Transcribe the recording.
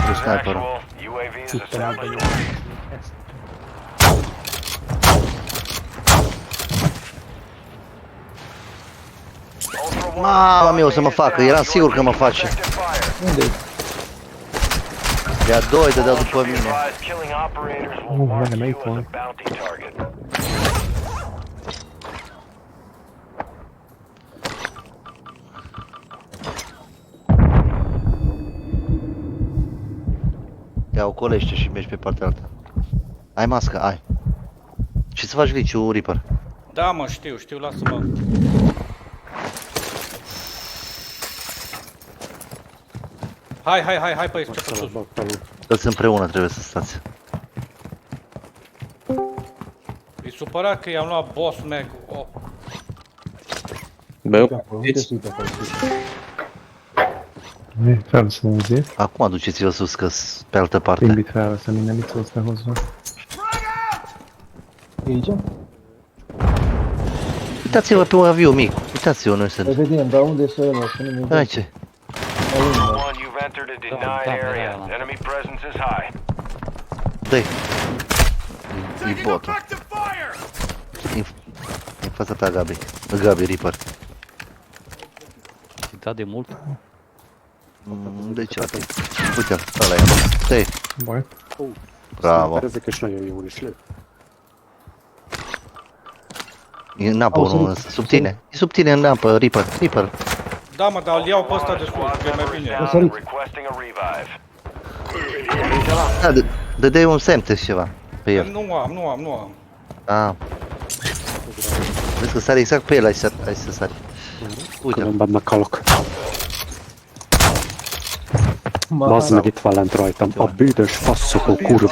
cu sniperul. Mama mea, o să mă facă, eram sigur că mă face. Unde-i? Ia doi de dau după mine. Mane mai cu. Ia ocolește și mergi pe partea alta. Ai mască, ai. Ce să faci glitch-ul, Reaper? Da, mă, știu, lasă-mă. Hai, pe ce sus. Toți împreună trebuie să stați. E supărat că i-am luat boss mag. Oh. Bă, Unde sunt acolo? ne, fram se uzi. Acum duceți-vă sus că pe altă parte. Quindi fram se mi nemico sta cosa. E aici? Uitați-vă pe un avion mic. Uitați-vă, noi Păi sunt. vedem, dar unde să ăla? Să nu mi-i Ai ce? You've entered a denied area. Enemy presence is high. Dă-i. E botul. În fața ta, Gabi. Gabi, Reaper. Da de mult. De ce? Uite-l, ăla e. Dă-i. Băi. Bravo. E în apă unul însă. Sub tine. E sub tine în apă, Reaper. Reaper. Da, mă, dar îl iau pe ăsta de sus, că e mai bine. Requesting a revive. Da, dă-i un semn ceva pe el. Nu am. Ah. Vezi că sare exact pe el, ai să sari. Uite. Különben meghalok. Ma, Bazd meg, itt van lent rajtam. A bűnös faszokó kurva